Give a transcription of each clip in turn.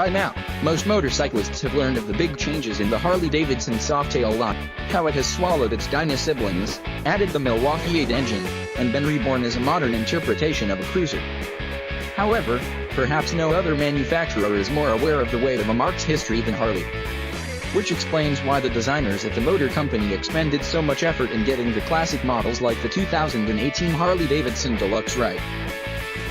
By now, most motorcyclists have learned of the big changes in the Harley Davidson Softail line, how it has swallowed its Dyna siblings, added the Milwaukee 8 engine, and been reborn as a modern interpretation of a cruiser. However, perhaps no other manufacturer is more aware of the weight of a marque's history than Harley. Which explains why the designers at the motor company expended so much effort in getting the classic models like the 2018 Harley Davidson Deluxe right.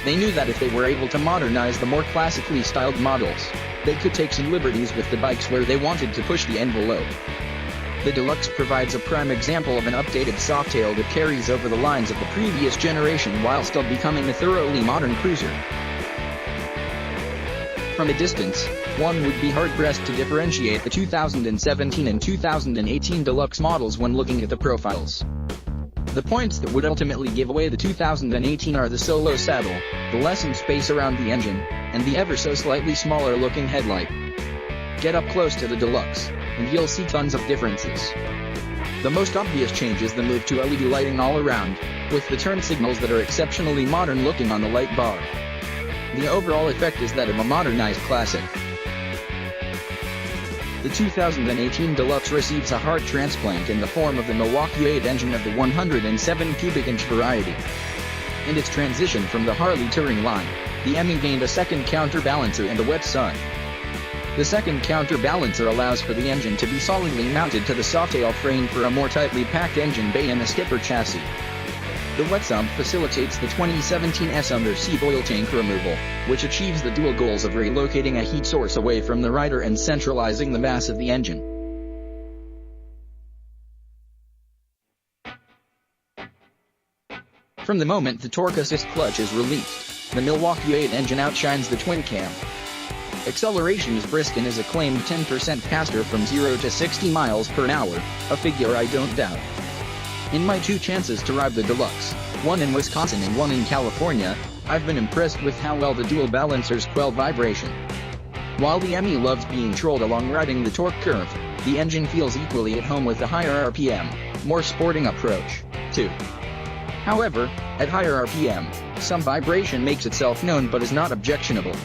They knew that if they were able to modernize the more classically styled models, they could take some liberties with the bikes where they wanted to push the envelope. The Deluxe provides a prime example of an updated Softail that carries over the lines of the previous generation while still becoming a thoroughly modern cruiser. From a distance, one would be hard-pressed to differentiate the 2017 and 2018 Deluxe models when looking at the profiles. The points that would ultimately give away the 2018 are the solo saddle, the lessened space around the engine, and the ever-so-slightly smaller-looking headlight. Get up close to the Deluxe, and you'll see tons of differences. The most obvious change is the move to LED lighting all around, with the turn signals that are exceptionally modern-looking on the light bar. The overall effect is that of a modernized classic. The 2018 Deluxe receives a heart transplant in the form of the Milwaukee 8 engine of the 107 cubic inch variety. In its transition from the Harley Touring line, the ME gained a second counterbalancer and a wet sun. The second counterbalancer allows for the engine to be solidly mounted to the Softail frame for a more tightly packed engine bay and a skipper chassis. The wet sump facilitates the 2017 underseat oil tank removal, which achieves the dual goals of relocating a heat source away from the rider and centralizing the mass of the engine. From the moment the torque assist clutch is released, the Milwaukee 8 engine outshines the twin cam. Acceleration is brisk and is a claimed 10% faster from 0 to 60 miles per hour, a figure I don't doubt. In my 2 chances to ride the Deluxe, one in Wisconsin and one in California, I've been impressed with how well the dual balancers quell vibration. While the ME loves being trolled along riding the torque curve, the engine feels equally at home with the higher RPM, more sporting approach, too. However, at higher RPM, some vibration makes itself known but is not objectionable.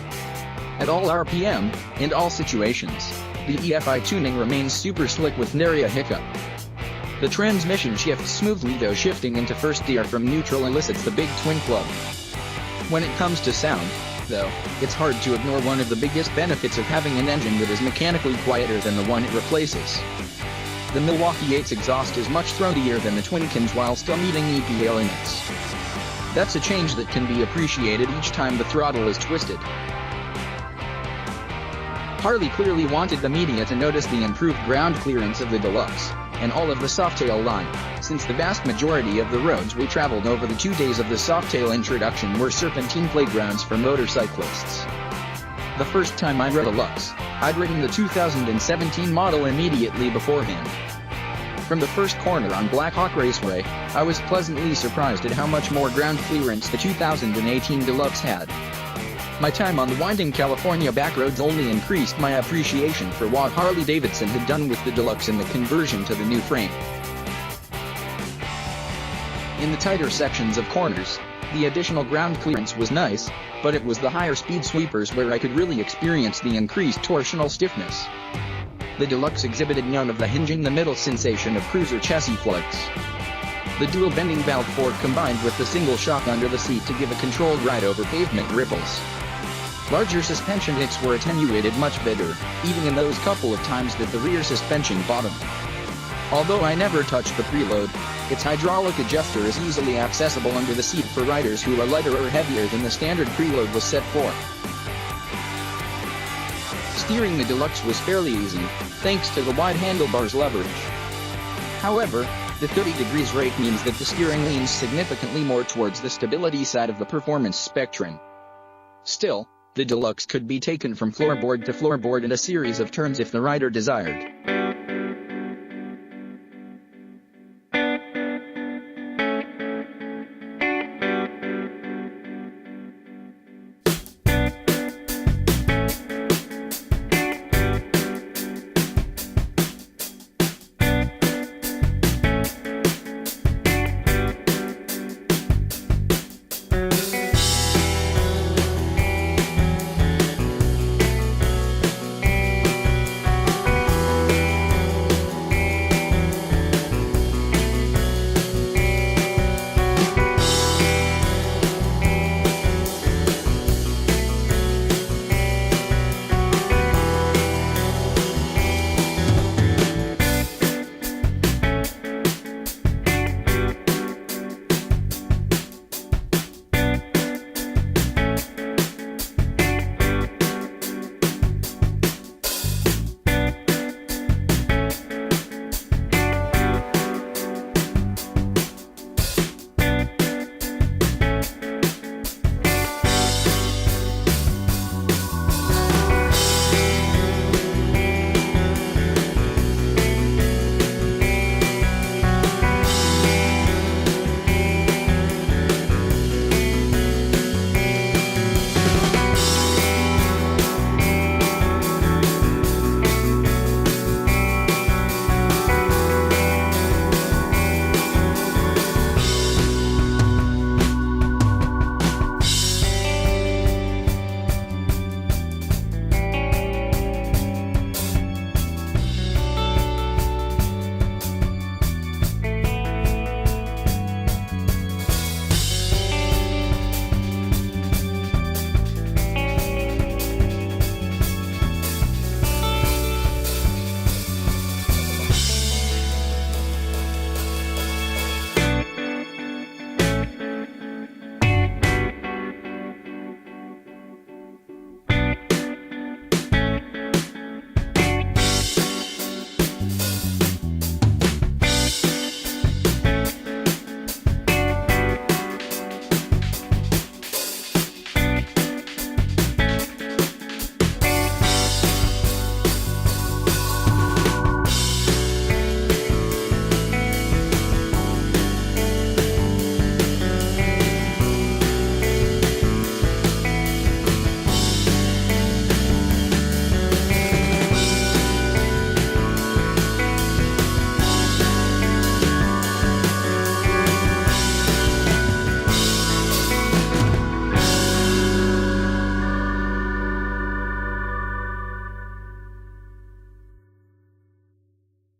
At all RPM, in all situations, the EFI tuning remains super slick with nary a hiccup. The transmission shifts smoothly though shifting into first gear from neutral elicits the big twin club. When it comes to sound, though, it's hard to ignore one of the biggest benefits of having an engine that is mechanically quieter than the one it replaces. The Milwaukee 8's exhaust is much throatier than the twin cams while still meeting EPA limits. That's a change that can be appreciated each time the throttle is twisted. Harley clearly wanted the media to notice the improved ground clearance of the Deluxe, and all of the Softail line, since the vast majority of the roads we traveled over the 2 days of the Softail introduction were serpentine playgrounds for motorcyclists. The first time I rode a Deluxe, I'd ridden the 2017 model immediately beforehand. From the first corner on Black Hawk Raceway, I was pleasantly surprised at how much more ground clearance the 2018 Deluxe had. My time on the winding California backroads only increased my appreciation for what Harley Davidson had done with the Deluxe in the conversion to the new frame. In the tighter sections of corners, the additional ground clearance was nice, but it was the higher speed sweepers where I could really experience the increased torsional stiffness. The Deluxe exhibited none of the hinge-in-the-middle sensation of cruiser chassis flights. The dual bending valve fork combined with the single shock under the seat to give a controlled ride over pavement ripples. Larger suspension hits were attenuated much better, even in those couple of times that the rear suspension bottomed. Although I never touched the preload, its hydraulic adjuster is easily accessible under the seat for riders who are lighter or heavier than the standard preload was set for. Steering the Deluxe was fairly easy, thanks to the wide handlebars leverage. However, the 30 degrees rate means that the steering leans significantly more towards the stability side of the performance spectrum. Still, the Deluxe could be taken from floorboard to floorboard in a series of turns if the rider desired.